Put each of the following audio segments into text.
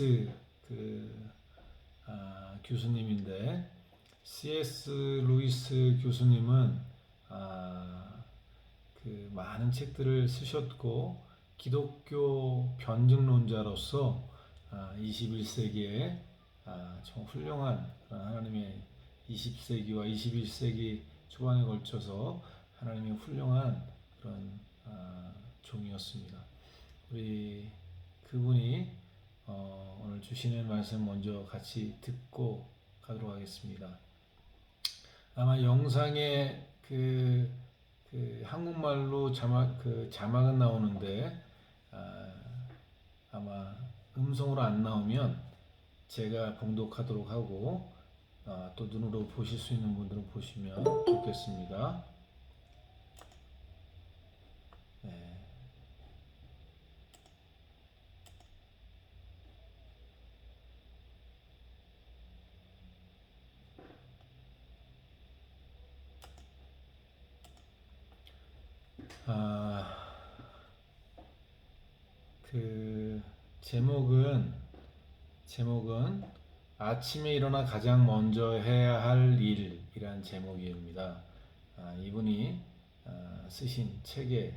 그 교수님인데 C.S. 루이스 교수님은 그 많은 책들을 쓰셨고 기독교 변증론자로서 21세기에 정말 훌륭한 그런 하나님의 20세기와 21세기 초반에 걸쳐서 하나님의 훌륭한 그런 종이었습니다. 우리 그분이 오늘 주시는 말씀 먼저 같이 듣고 가도록 하겠습니다. 아마 영상에 한국말로 자막은 나오는데 아마 음성으로 안 나오면 제가 봉독하도록 하고 또 눈으로 보실 수 있는 분들은 보시면 좋겠습니다. 네. 그 제목은 아침에 일어나 가장 먼저 해야 할 일이란 제목입니다. 이분이 쓰신 책의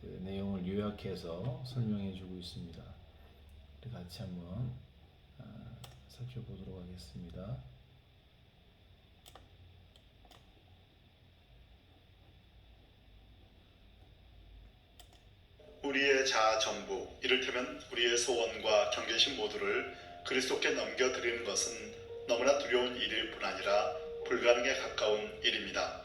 그 내용을 요약해서 설명해 주고 있습니다. 우리 같이 한번 살펴보도록 하겠습니다. 우리의 자아 전부, 이를테면 우리의 소원과 경계심 모두를 그리스도께 넘겨드리는 것은 너무나 두려운 일일 뿐 아니라 불가능에 가까운 일입니다.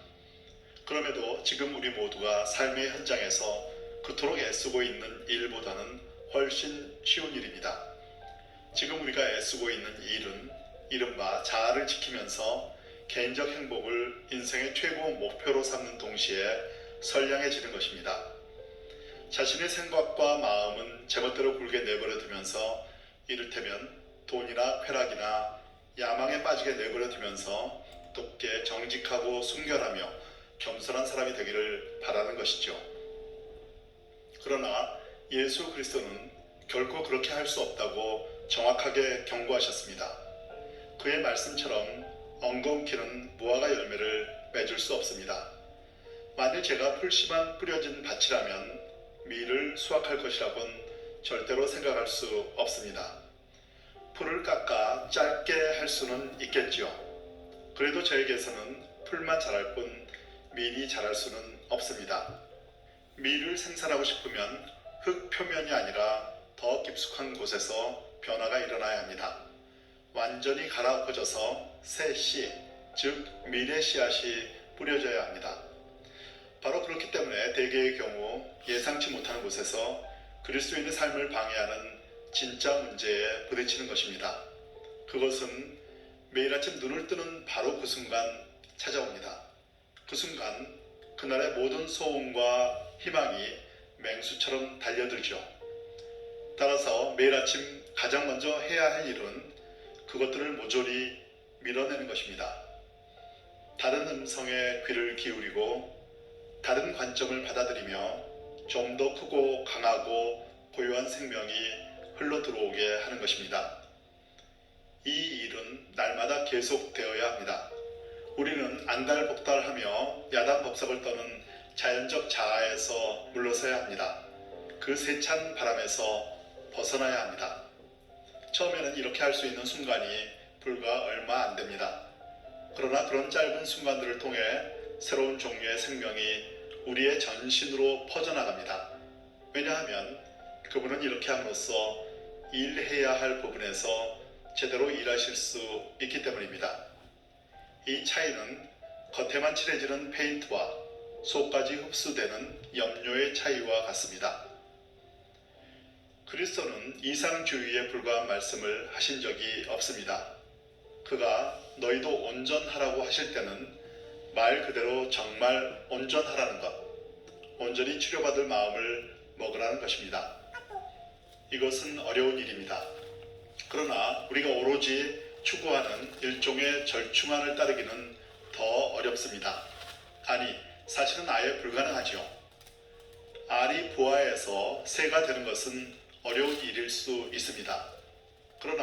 그럼에도 지금 우리 모두가 삶의 현장에서 그토록 애쓰고 있는 일보다는 훨씬 쉬운 일입니다. 지금 우리가 애쓰고 있는 일은 이른바 자아를 지키면서 개인적 행복을 인생의 최고 목표로 삼는 동시에 선량해지는 것입니다. 자신의 생각과 마음은 제멋대로 굴게 내버려 두면서 이를테면 돈이나 쾌락이나 야망에 빠지게 내버려 두면서 높게 정직하고 순결하며 겸손한 사람이 되기를 바라는 것이죠. 그러나 예수 그리스도는 결코 그렇게 할 수 없다고 정확하게 경고하셨습니다. 그의 말씀처럼 엉겅퀴는 무화과 열매를 맺을 수 없습니다. 만일 제가 풀씨만 뿌려진 밭이라면 밀을 수확할 것이라고는 절대로 생각할 수 없습니다. 풀을 깎아 짧게 할 수는 있겠지요. 그래도 저에게서는 풀만 자랄 뿐 밀이 자랄 수는 없습니다. 밀을 생산하고 싶으면 흙 표면이 아니라 더 깊숙한 곳에서 변화가 일어나야 합니다. 완전히 갈아엎어져서 새 씨, 즉 밀의 씨앗이 뿌려져야 합니다. 바로 그렇기 때문에 대개의 경우 예상치 못하는 곳에서 그리스도인의 삶을 방해하는 진짜 문제에 부딪히는 것입니다. 그것은 매일 아침 눈을 뜨는 바로 그 순간 찾아옵니다. 그 순간 그날의 모든 소원과 희망이 맹수처럼 달려들죠. 따라서 매일 아침 가장 먼저 해야 할 일은 그것들을 모조리 밀어내는 것입니다. 다른 음성에 귀를 기울이고 다른 관점을 받아들이며 좀 더 크고 강하고 고요한 생명이 흘러 들어오게 하는 것입니다. 이 일은 날마다 계속되어야 합니다. 우리는 안달복달하며 야단법석을 떠는 자연적 자아에서 물러서야 합니다. 그 세찬 바람에서 벗어나야 합니다. 처음에는 이렇게 할 수 있는 순간이 불과 얼마 안 됩니다. 그러나 그런 짧은 순간들을 통해 새로운 종류의 생명이 우리의 전신으로 퍼져나갑니다. 왜냐하면 그분은 이렇게 함으로써 일해야 할 부분에서 제대로 일하실 수 있기 때문입니다. 이 차이는 겉에만 칠해지는 페인트와 속까지 흡수되는 염료의 차이와 같습니다. 그리스도는 이상주의에 불과한 말씀을 하신 적이 없습니다. 그가 너희도 온전하라고 하실 때는 말 그대로 정말 온전하라는 것, 온전히 치료받을 마음을 먹으라는 것입니다. 이것은 어려운 일입니다. 그러나 우리가 오로지 추구하는 일종의 절충안을 따르기는 더 어렵습니다. 아니, 사실은 아예 불가능하죠. 알이 부화해서 새가 되는 것은 어려운 일일 수 있습니다. 그러나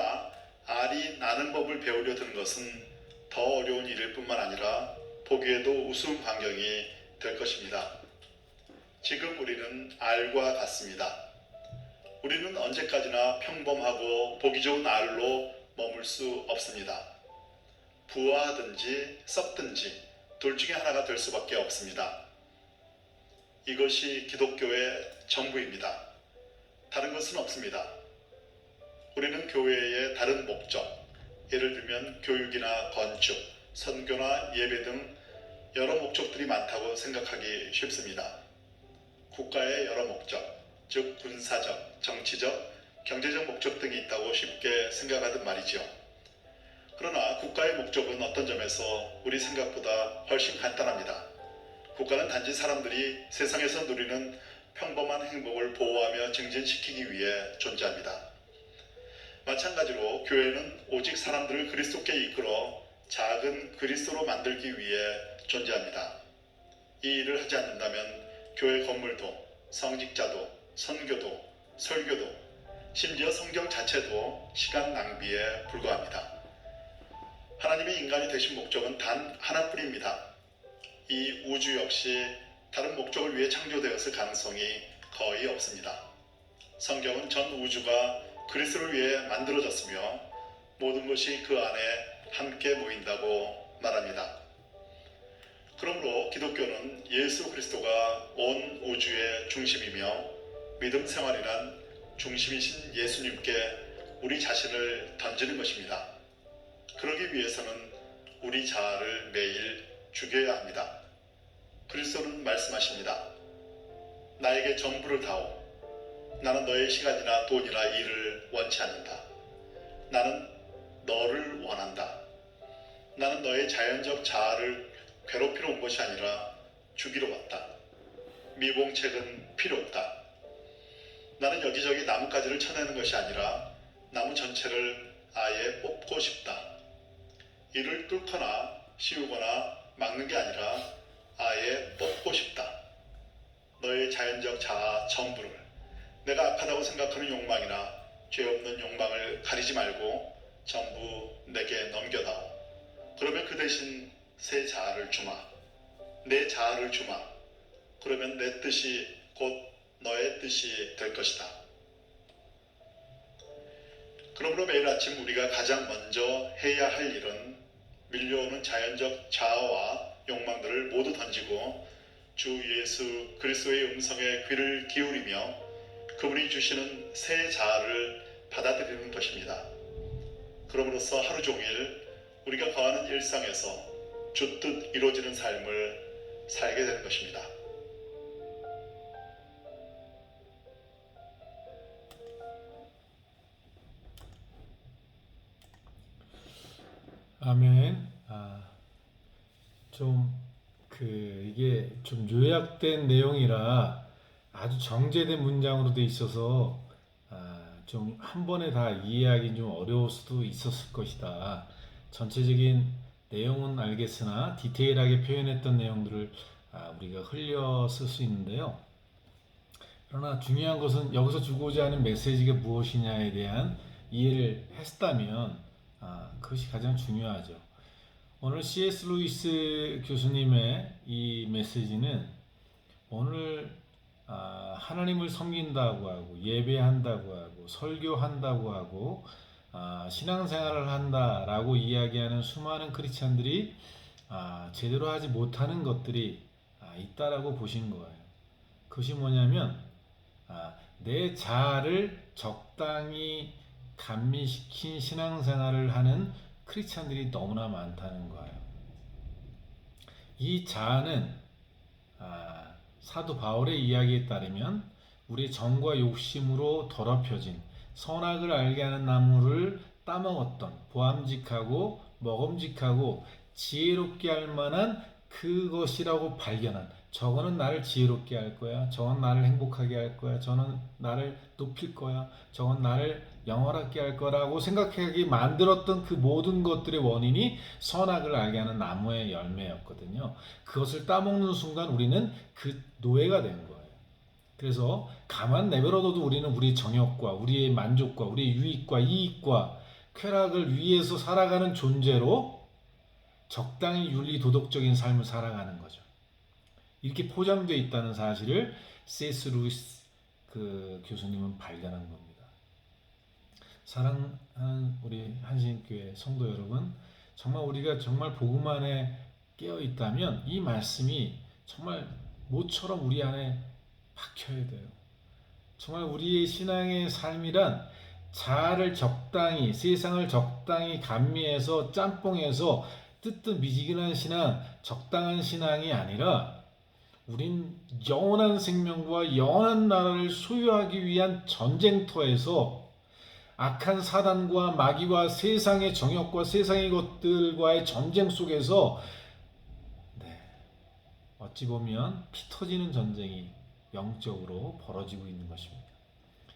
아는 법을 배우려 드는 것은 더 어려운 일일 뿐만 아니라 보기에도 우스운 광경이 될 것입니다. 지금 우리는 알과 같습니다. 우리는 언제까지나 평범하고 보기 좋은 알로 머물 수 없습니다. 부화하든지 썩든지 둘 중에 하나가 될 수밖에 없습니다. 이것이 기독교의 전부입니다. 다른 것은 없습니다. 우리는 교회의 다른 목적, 예를 들면 교육이나 건축, 선교나 예배 등 여러 목적들이 많다고 생각하기 쉽습니다. 국가의 여러 목적, 즉 군사적, 정치적, 경제적 목적 등이 있다고 쉽게 생각하듯 말이죠. 그러나 국가의 목적은 어떤 점에서 우리 생각보다 훨씬 간단합니다. 국가는 단지 사람들이 세상에서 누리는 평범한 행복을 보호하며 증진시키기 위해 존재합니다. 마찬가지로 교회는 오직 사람들을 그리스도께 이끌어 작은 그리스도로 만들기 위해 존재합니다. 이 일을 하지 않는다면 교회 건물도, 성직자도, 선교도, 설교도, 심지어 성경 자체도 시간 낭비에 불과합니다. 하나님의 인간이 되신 목적은 단 하나뿐입니다. 이 우주 역시 다른 목적을 위해 창조되었을 가능성이 거의 없습니다. 성경은 전 우주가 그리스도를 위해 만들어졌으며 모든 것이 그 안에 함께 모인다고 말합니다. 그러므로 기독교는 예수 그리스도가 온 우주의 중심이며 믿음 생활이란 중심이신 예수님께 우리 자신을 던지는 것입니다. 그러기 위해서는 우리 자아를 매일 죽여야 합니다. 그리스도는 말씀하십니다. 나에게 전부를 다오. 나는 너의 시간이나 돈이나 일을 원치 않는다. 나는 너를 원한다. 나는 너의 자연적 자아를 괴롭히러 온 것이 아니라 죽이러 왔다. 미봉책은 필요 없다. 나는 여기저기 나뭇가지를 쳐내는 것이 아니라 나무 전체를 아예 뽑고 싶다. 이를 뚫거나 씌우거나 막는 게 아니라 아예 뽑고 싶다. 너의 자연적 자아 전부를, 내가 악하다고 생각하는 욕망이나 죄 없는 욕망을 가리지 말고 전부 내게 넘겨다오. 그러면 그 대신 새 자아를 주마. 내 자아를 주마. 그러면 내 뜻이 곧 너의 뜻이 될 것이다. 그러므로 매일 아침 우리가 가장 먼저 해야 할 일은 밀려오는 자연적 자아와 욕망들을 모두 던지고 주 예수 그리스도의 음성에 귀를 기울이며 그분이 주시는 새 자아를 받아들이는 것입니다. 그럼으로써 하루 종일 우리가 거하는 일상에서 주 뜻 이루어지는 삶을 살게 되는 것입니다. 아멘. 이게 좀 요약된 내용이라 아주 정제된 문장으로 돼 있어서 좀 한 번에 다 이해하기 좀 어려울 수도 있었을 것이다. 전체적인 내용은 알겠으나 디테일하게 표현했던 내용들을 우리가 흘려 쓸 수 있는데요. 그러나 중요한 것은 여기서 주고자 하는 메시지가 무엇이냐에 대한 이해를 했다면 그것이 가장 중요하죠. 오늘 C.S. 루이스 교수님의 이 메시지는 오늘 하나님을 섬긴다고 하고 예배한다고 하고 설교한다고 하고 신앙생활을 한다라고 이야기하는 수많은 크리스찬들이 제대로 하지 못하는 것들이 있다라고 보신 거예요. 그것이 뭐냐면 내 자아를 적당히 감미시킨 신앙생활을 하는 크리스찬들이 너무나 많다는 거예요. 이 자아는 사도 바울의 이야기에 따르면 우리의 정과 욕심으로 더럽혀진 선악을 알게 하는 나무를 따먹었던 보암직하고 먹음직하고 지혜롭게 할 만한 그것이라고 발견한, 저거는 나를 지혜롭게 할 거야, 저건 나를 행복하게 할 거야, 저는 나를 높일 거야, 저건 나를 영원하게 할 거라고 생각하게 만들었던 그 모든 것들의 원인이 선악을 알게 하는 나무의 열매였거든요. 그것을 따먹는 순간 우리는 그 노예가 된 거예요. 그래서 가만 내버려둬도 우리는 우리의 정욕과 우리의 만족과 우리의 유익과 이익과 쾌락을 위해서 살아가는 존재로 적당히 윤리 도덕적인 삶을 살아가는 거죠. 이렇게 포장되어 있다는 사실을 C.S. 루이스 그 교수님은 발견한 겁니다. 사랑하는 우리 한신교회 성도 여러분, 정말 우리가 정말 복음 안에 깨어 있다면 이 말씀이 정말 모처럼 우리 안에 박혀야 돼요. 정말 우리의 신앙의 삶이란 자아를 적당히, 세상을 적당히 감미해서 짬뽕해서 뜨뜻미지근한 신앙, 적당한 신앙이 아니라 우린 영원한 생명과 영원한 나라를 소유하기 위한 전쟁터에서 악한 사단과 마귀와 세상의 정욕과 세상의 것들과의 전쟁 속에서 어찌 보면 피 터지는 전쟁이 영적으로 벌어지고 있는 것입니다.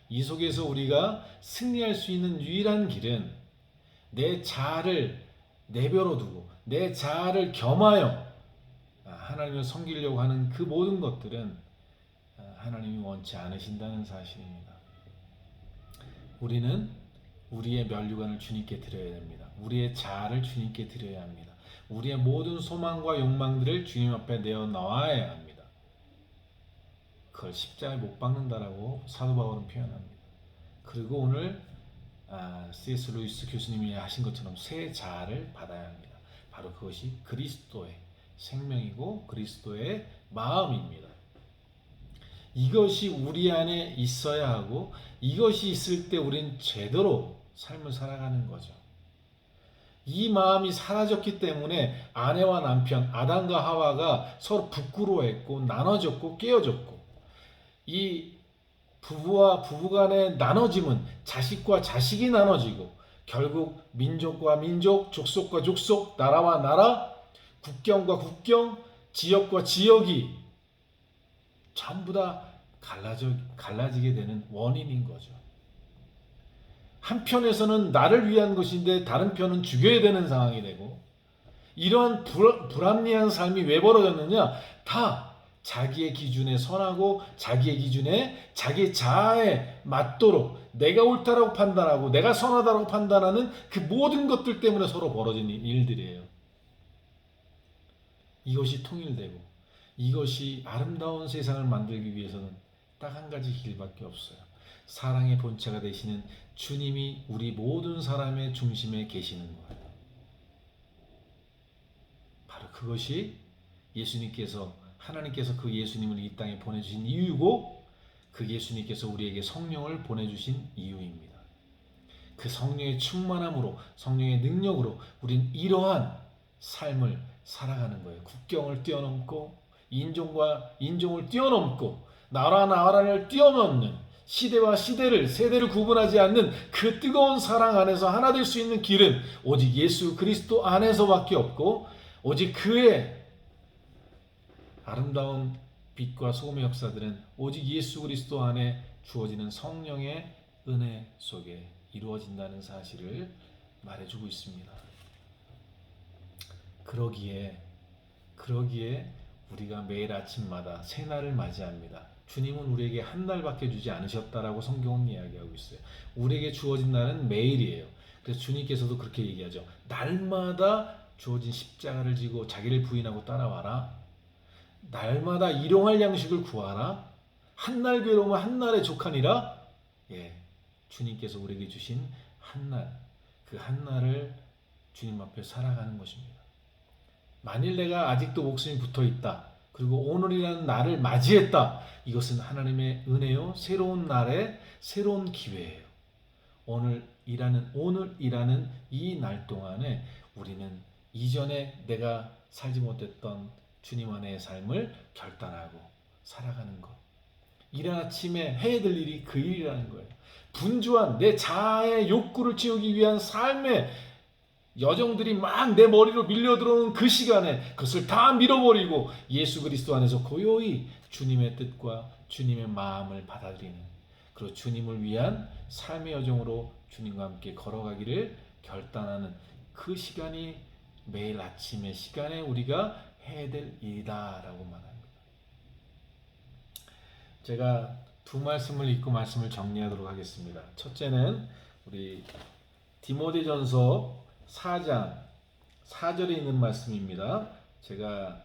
이 속에서 우리가 승리할 수 있는 유일한 길은 내 자아를 내버려 두고 내 자아를 겸하여 하나님을 섬기려고 하는 그 모든 것들은 하나님이 원치 않으신다는 사실입니다. 우리는 우리의 면류관을 주님께 드려야 됩니다. 우리의 자아를 주님께 드려야 합니다. 우리의 모든 소망과 욕망들을 주님 앞에 내어놓아야 합니다. 그걸 십자가에 못 박는다라고 사도 바울은 표현합니다. 그리고 오늘 C.S. 루이스 교수님이 하신 것처럼 새 자아를 받아야 합니다. 바로 그것이 그리스도의 생명이고 그리스도의 마음입니다. 이것이 우리 안에 있어야 하고 이것이 있을 때 우리는 제대로 삶을 살아가는 거죠. 이 마음이 사라졌기 때문에 아내와 남편, 아담과 하와가 서로 부끄러워했고 나눠졌고 깨어졌고 이 부부와 부부 간의 나눠짐은 자식과 자식이 나눠지고 결국 민족과 민족, 족속과 족속, 나라와 나라, 국경과 국경, 지역과 지역이 전부 다 갈라지게 되는 원인인 거죠. 한편에서는 나를 위한 것인데 다른 편은 죽여야 되는 상황이 되고 이러한 불합리한 삶이 왜 벌어졌느냐? 다 자기의 기준에 선하고 자기의 기준에 자기 자아에 맞도록 내가 옳다라고 판단하고 내가 선하다고 판단하는 그 모든 것들 때문에 서로 벌어진 일들이에요. 이것이 통일되고 이것이 아름다운 세상을 만들기 위해서는 딱 한 가지 길밖에 없어요. 사랑의 본체가 되시는 주님이 우리 모든 사람의 중심에 계시는 거예요. 바로 그것이 하나님께서 그 예수님을 이 땅에 보내주신 이유고 그 예수님께서 우리에게 성령을 보내주신 이유입니다. 그 성령의 충만함으로 성령의 능력으로 우린 이러한 삶을 살아가는 거예요. 국경을 뛰어넘고 인종과 인종을 뛰어넘고 나라를 뛰어넘는 시대와 세대를 구분하지 않는 그 뜨거운 사랑 안에서 하나 될 수 있는 길은 오직 예수 그리스도 안에서밖에 없고 오직 그의 아름다운 빛과 소금의 역사들은 오직 예수 그리스도 안에 주어지는 성령의 은혜 속에 이루어진다는 사실을 말해주고 있습니다. 그러기에 우리가 매일 아침마다 새날을 맞이합니다. 주님은 우리에게 한 날밖에 주지 않으셨다라고 성경은 이야기하고 있어요. 우리에게 주어진 날은 매일이에요. 그래서 주님께서도 그렇게 얘기하죠. 날마다 주어진 십자가를 지고 자기를 부인하고 따라와라. 날마다 일용할 양식을 구하라. 한 날 괴로우면 한 날에 족하니라. 주님께서 우리에게 주신 한 날, 그 한 날을 주님 앞에 살아가는 것입니다. 만일 내가 아직도 목숨이 붙어 있다. 그리고 오늘이라는 날을 맞이했다. 이것은 하나님의 은혜요. 새로운 날의 새로운 기회예요. 오늘이라는 이 날 동안에 우리는 이전에 내가 살지 못했던 주님 안의 삶을 결단하고 살아가는 것. 이른 아침에 해야 될 일이 그 일이라는 거예요. 분주한 내 자아의 욕구를 채우기 위한 삶의 여정들이 막 내 머리로 밀려 들어오는 그 시간에 그것을 다 밀어버리고 예수 그리스도 안에서 고요히 주님의 뜻과 주님의 마음을 받아들이는 그리고 주님을 위한 삶의 여정으로 주님과 함께 걸어가기를 결단하는 그 시간이 매일 아침의 시간에 우리가 해야 될 일이다라고 말합니다. 제가 두 말씀을 읽고 말씀을 정리하도록 하겠습니다. 첫째는 우리 디모데전서 4장 4절에 있는 말씀입니다. 제가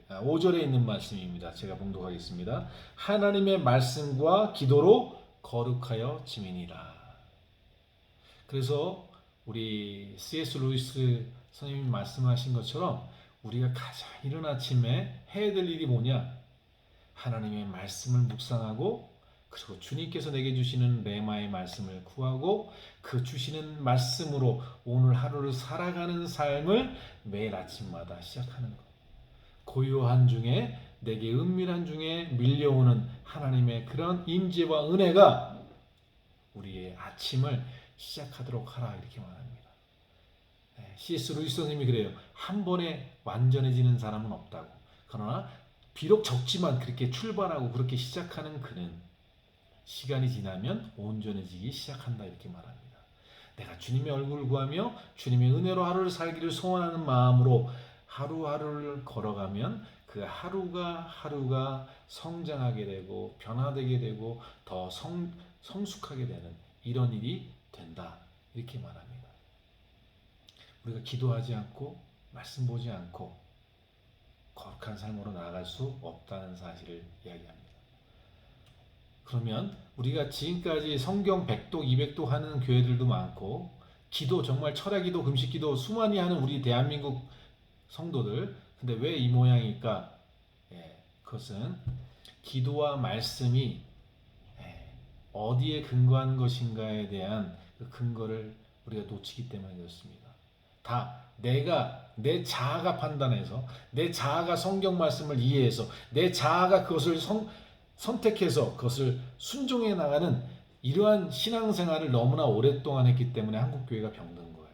5절에 있는 말씀입니다. 제가 봉독하겠습니다. 하나님의 말씀과 기도로 거룩하여 지민이라. 그래서 우리 C.S. 루이스 선생님이 말씀하신 것처럼 우리가 가장 이른 아침에 해야 될 일이 뭐냐? 하나님의 말씀을 묵상하고 그리고 주님께서 내게 주시는 레마의 말씀을 구하고 그 주시는 말씀으로 오늘 하루를 살아가는 삶을 매일 아침마다 시작하는 것. 고요한 중에 내게 은밀한 중에 밀려오는 하나님의 그런 임재와 은혜가 우리의 아침을 시작하도록 하라 이렇게 말합니다. C.S. 루이스 선생님이 그래요. 한 번에 완전해지는 사람은 없다고. 그러나 비록 적지만 그렇게 출발하고 그렇게 시작하는 그는 시간이 지나면 온전해지기 시작한다 이렇게 말합니다. 내가 주님의 얼굴을 구하며 주님의 은혜로 하루를 살기를 소원하는 마음으로 하루하루를 걸어가면 그 하루가 성장하게 되고 변화되게 되고 더 성숙하게 되는 이런 일이 된다 이렇게 말합니다. 우리가 기도하지 않고 말씀 보지 않고 거룩한 삶으로 나아갈 수 없다는 사실을 이야기합니다. 그러면 우리가 지금까지 성경 100독, 200독 하는 교회들도 많고 기도 정말 철야기도, 금식기도 수많이 하는 우리 대한민국 성도들 근데 왜 이 모양일까? 그것은 기도와 말씀이 어디에 근거한 것인가에 대한 그 근거를 우리가 놓치기 때문에 그렇습니다. 다 내가 내 자아가 판단해서 내 자아가 성경 말씀을 이해해서 내 자아가 그것을 선택해서 그것을 순종해 나가는 이러한 신앙생활을 너무나 오랫동안 했기 때문에 한국교회가 병든 거예요.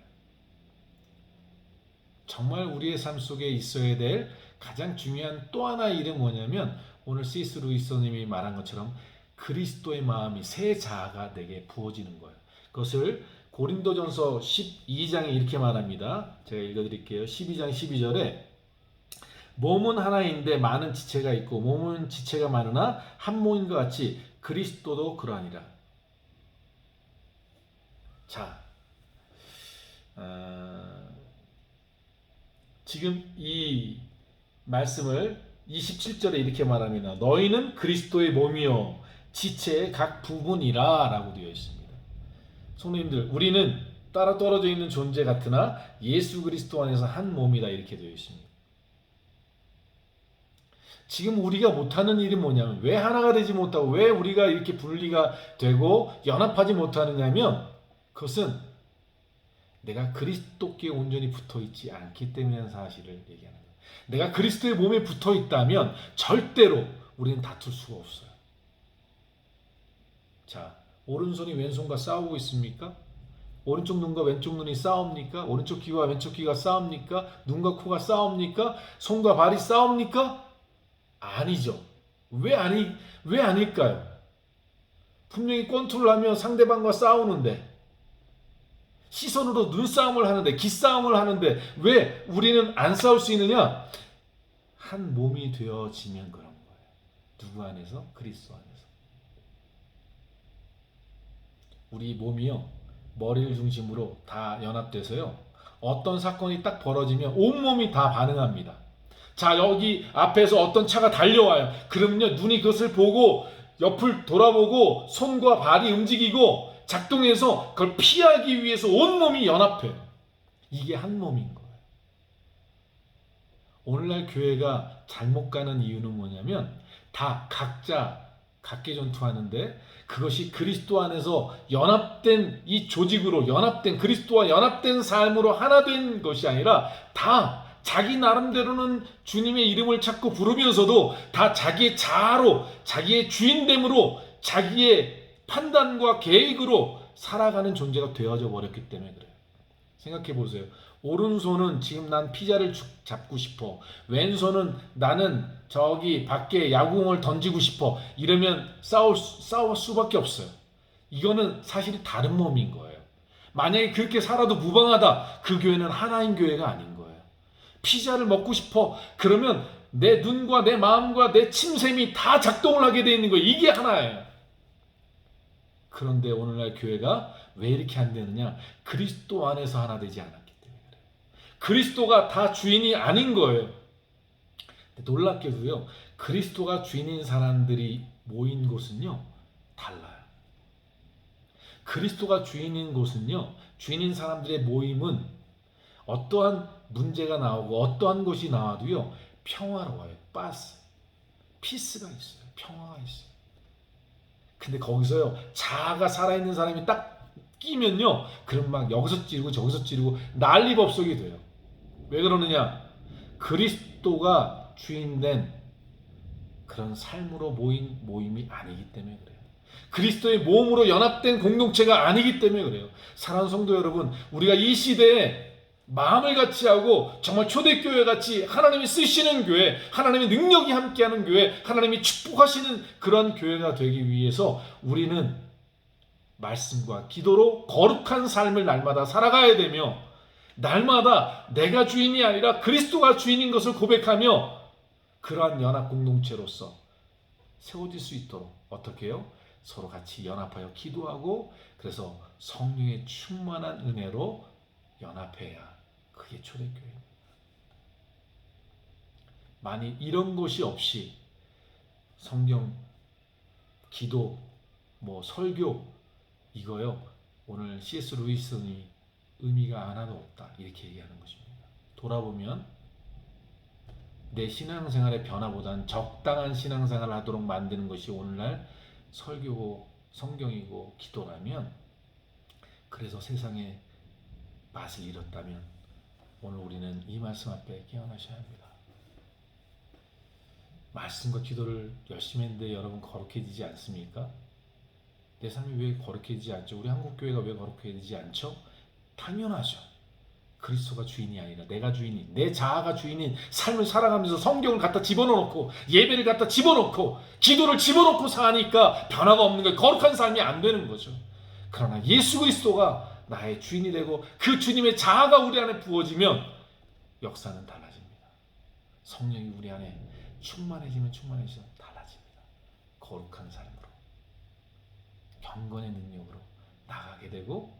정말 우리의 삶 속에 있어야 될 가장 중요한 또 하나의 일은 뭐냐면 오늘 C.S. 루이스 선생님이 말한 것처럼 그리스도의 마음이 새 자아가 내게 부어지는 거예요. 그것을 고린도전서 12장에 이렇게 말합니다. 제가 읽어드릴게요. 12장 12절에 몸은 하나인데 많은 지체가 있고 몸은 지체가 많으나 한 몸인 것 같이 그리스도도 그러하니라. 자, 지금 이 말씀을 27절에 이렇게 말합니다. 너희는 그리스도의 몸이요 지체의 각 부분이라 라고 되어 있습니다. 성도님들, 우리는 따로 떨어져 있는 존재 같으나 예수 그리스도 안에서 한 몸이다 이렇게 되어 있습니다. 지금 우리가 못하는 일이 뭐냐면 왜 하나가 되지 못하고 왜 우리가 이렇게 분리가 되고 연합하지 못하느냐면 그것은 내가 그리스도께 온전히 붙어있지 않기 때문이라는 사실을 얘기하는 거예요. 내가 그리스도의 몸에 붙어있다면 절대로 우리는 다툴 수가 없어요. 자, 오른손이 왼손과 싸우고 있습니까? 오른쪽 눈과 왼쪽 눈이 싸웁니까? 오른쪽 귀와 왼쪽 귀가 싸웁니까? 눈과 코가 싸웁니까? 손과 발이 싸웁니까? 아니죠. 왜 아닐까요? 분명히 권투를 하며 상대방과 싸우는데 시선으로 눈싸움을 하는데 기싸움을 하는데 왜 우리는 안 싸울 수 있느냐? 한 몸이 되어지면 그런 거예요. 누구 안에서? 그리스도 안에서. 우리 몸이요 머리를 중심으로 다 연합돼서요 어떤 사건이 딱 벌어지면 온몸이 다 반응합니다. 자, 여기 앞에서 어떤 차가 달려와요. 그러면요 눈이 그것을 보고 옆을 돌아보고 손과 발이 움직이고 작동해서 그걸 피하기 위해서 온몸이 연합해요. 이게 한 몸인 거예요. 오늘날 교회가 잘못 가는 이유는 뭐냐면 다 각자 각계 전투하는데 그것이 그리스도 안에서 연합된 이 조직으로 연합된 그리스도와 연합된 삶으로 하나 된 것이 아니라 다 자기 나름대로는 주님의 이름을 찾고 부르면서도 다 자기의 자아로 자기의 주인됨으로 자기의 판단과 계획으로 살아가는 존재가 되어져 버렸기 때문에 그래요. 생각해 보세요. 오른손은 지금 난 피자를 잡고 싶어. 왼손은 나는 저기 밖에 야구공을 던지고 싶어. 이러면 싸울 수밖에 없어요. 이거는 사실 다른 몸인 거예요. 만약에 그렇게 살아도 무방하다. 그 교회는 하나인 교회가 아닌 거예요. 피자를 먹고 싶어. 그러면 내 눈과 내 마음과 내 침샘이 다 작동을 하게 돼 있는 거예요. 이게 하나예요. 그런데 오늘날 교회가 왜 이렇게 안 되느냐? 그리스도 안에서 하나 되지 않았기 때문에 그래요. 그리스도가 다 주인이 아닌 거예요. 놀랍게도요, 그리스도가 주인인 사람들이 모인 곳은요 달라요. 그리스도가 주인인 곳은요, 주인인 사람들의 모임은 어떠한 문제가 나오고 어떠한 것이 나와도요 평화로워요. 피스가 있어요. 평화가 있어요. 근데 거기서요 자아가 살아있는 사람이 딱 끼면요, 그럼 막 여기서 찌르고 저기서 찌르고 난리법석이 돼요. 왜 그러느냐? 그리스도가 주인된 그런 삶으로 모인 모임이 아니기 때문에 그래요. 그리스도의 몸으로 연합된 공동체가 아니기 때문에 그래요. 사랑하는 성도 여러분, 우리가 이 시대에 마음을 같이 하고 정말 초대교회 같이 하나님이 쓰시는 교회, 하나님의 능력이 함께하는 교회, 하나님이 축복하시는 그런 교회가 되기 위해서 우리는 말씀과 기도로 거룩한 삶을 날마다 살아가야 되며, 날마다 내가 주인이 아니라 그리스도가 주인인 것을 고백하며 그러한 연합 공동체로서 세워질 수 있도록 어떻게 해요? 서로 같이 연합하여 기도하고, 그래서 성령의 충만한 은혜로 연합해야 그게 초대교회입니다. 만일 이런 것이 없이 성경, 기도, 설교 이거요, 오늘 C.S. 루이슨이 의미가 하나도 없다 이렇게 얘기하는 것입니다. 돌아보면 내 신앙생활의 변화보다는 적당한 신앙생활을 하도록 만드는 것이 오늘날 설교고 성경이고 기도라면, 그래서 세상의 맛을 잃었다면 오늘 우리는 이 말씀 앞에 깨어나셔야 합니다. 말씀과 기도를 열심히 했는데 여러분 거룩해지지 않습니까? 내 삶이 왜 거룩해지지 않죠? 우리 한국교회가 왜 거룩해지지 않죠? 당연하죠. 그리스도가 주인이 아니라 내가 주인인, 내 자아가 주인인 삶을 살아가면서 성경을 갖다 집어넣고 예배를 갖다 집어넣고 기도를 집어넣고 사니까 변화가 없는 거예요. 거룩한 삶이 안 되는 거죠. 그러나 예수 그리스도가 나의 주인이 되고 그 주님의 자아가 우리 안에 부어지면 역사는 달라집니다. 성령이 우리 안에 충만해지면 달라집니다. 거룩한 삶으로, 경건의 능력으로 나가게 되고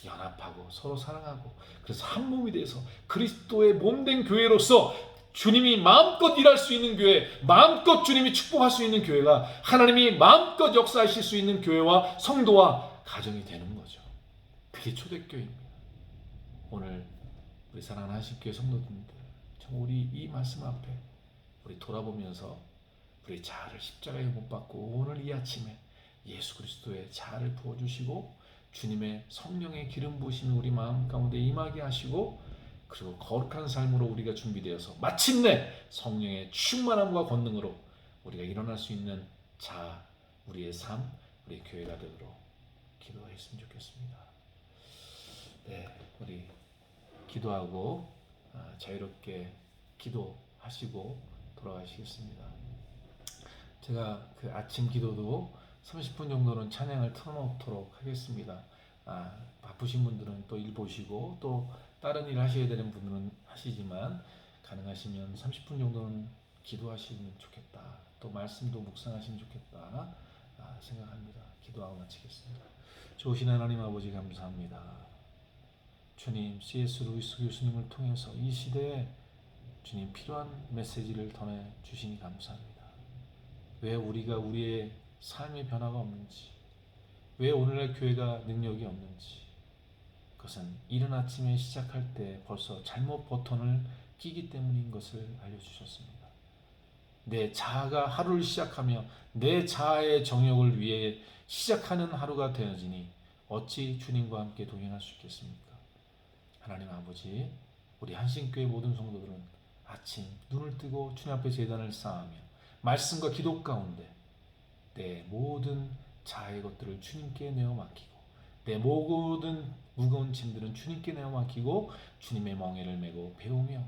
연합하고 서로 사랑하고, 그래서 한 몸이 돼서 그리스도의 몸된 교회로서 주님이 마음껏 일할 수 있는 교회, 마음껏 주님이 축복할 수 있는 교회가, 하나님이 마음껏 역사하실 수 있는 교회와 성도와 가정이 되는 거죠. 그게 초대교회입니다. 오늘 우리 사랑하는 한식교회 성도님들, 우리 이 말씀 앞에 우리 돌아보면서 우리 자아를 십자가에 못 박고 오늘 이 아침에 예수 그리스도의 자아를 부어주시고 주님의 성령의 기름 부으심이 우리 마음 가운데 임하게 하시고, 그리고 거룩한 삶으로 우리가 준비되어서 마침내 성령의 충만함과 권능으로 우리가 일어날 수 있는 자아, 우리의 삶, 우리 교회가 되도록 기도했으면 좋겠습니다. 네, 우리 기도하고 자유롭게 기도하시고 돌아가시겠습니다. 제가 그 아침 기도도 30분 정도는 찬양을 틀어놓도록 하겠습니다. 바쁘신 분들은 또 일 보시고 또 다른 일 하셔야 되는 분들은 하시지만, 가능하시면 30분 정도는 기도하시면 좋겠다, 또 말씀도 묵상하시면 좋겠다 생각합니다. 기도하고 마치겠습니다. 좋으신 하나님 아버지 감사합니다. 주님, C.S. 루이스 교수님을 통해서 이 시대에 주님 필요한 메시지를 전해주시니 감사합니다. 왜 우리가 우리의 삶의 변화가 없는지, 왜 오늘날 교회가 능력이 없는지, 그것은 이른 아침에 시작할 때 벌써 잘못 버튼을 끼기 때문인 것을 알려주셨습니다. 내 자아가 하루를 시작하며 내 자아의 정욕을 위해 시작하는 하루가 되어지니 어찌 주님과 함께 동행할 수 있겠습니까? 하나님 아버지, 우리 한신교회 모든 성도들은 아침 눈을 뜨고 주님 앞에 제단을 쌓으며 말씀과 기도 가운데 내 모든 자아의 것들을 주님께 내어 맡기고, 내 모든 무거운 짐들은 주님께 내어 맡기고 주님의 멍에를 메고 배우며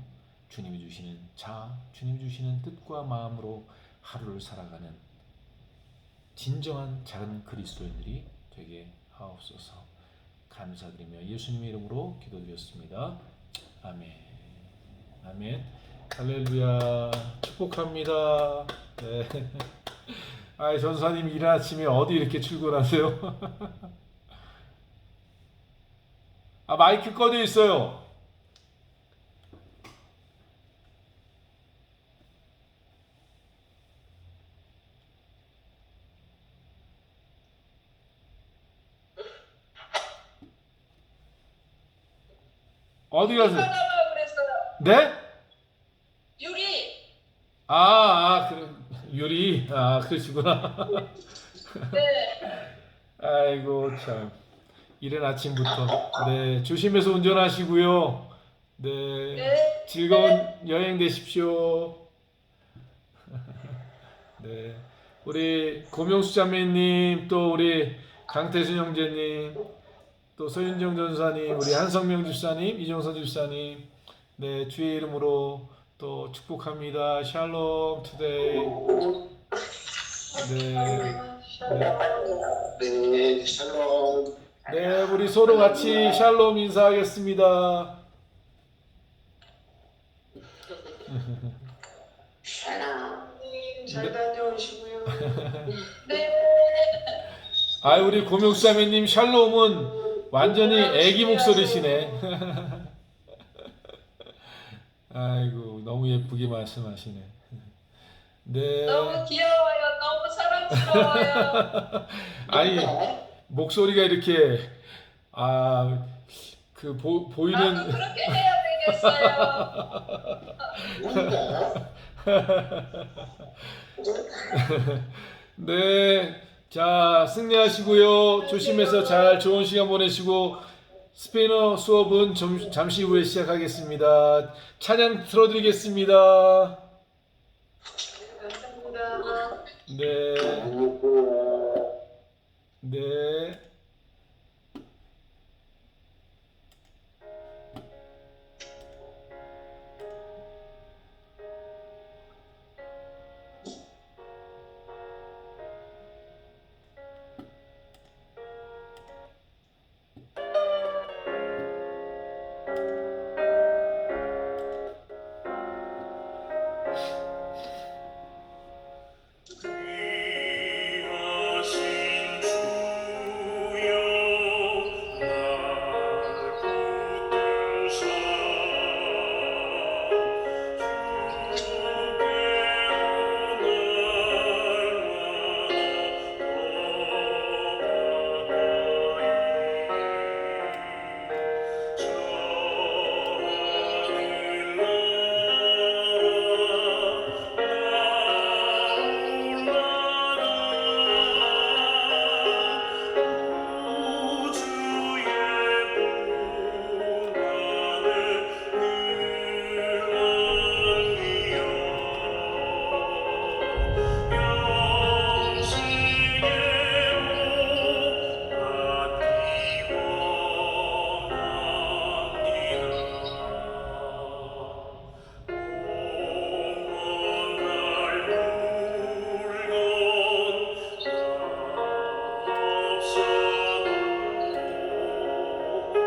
주님이 주시는 자아, 주님이 주시는 뜻과 마음으로 하루를 살아가는 진정한 작은 그리스도인들이 되게 하옵소서. 감사드리며 예수님의 이름으로 기도드렸습니다. 아멘. 아멘. 할렐루야. 축복합니다. 네. 전사님 이른 아침에 어디 이렇게 출근하세요? 아, 마이크 꺼져 있어요. 어디 가세요? 하려고 그랬어요. 네? 유리. 그래. 유리. 그러시구나. 네. 아이고, 참. 이른 아침부터. 네, 조심해서 운전하시고요. 네, 네. 즐거운 여행 되십시오. 네, 우리 고명수 자매님, 또 우리 강태순 형제님, 또 서윤정 전사님, 우리 한성명 집사님, 이정선 집사님, 네, 주의 이름으로 또 축복합니다. 샬롬 투데이. 네, 네, 네, 샬롬. 네, 우리 서로 같이 샬롬 인사하겠습니다. 샬롬. 잘 다녀오시고요. 네. 우리 고명수자매님 샬롬은 완전히 애기 목소리시네. 아이고, 너무 예쁘게 말씀하시네. 네. 너무 귀여워요. 너무 사랑스러워요. 아니, 목소리가 이렇게, 보이는, 나도 그렇게 해야 되겠어요. 뭔가? 네. 자, 승리하시고요. 조심해서 잘 좋은 시간 보내시고, 스페인어 수업은 잠시 후에 시작하겠습니다. 찬양 틀어드리겠습니다. 감사합니다. 네. 네.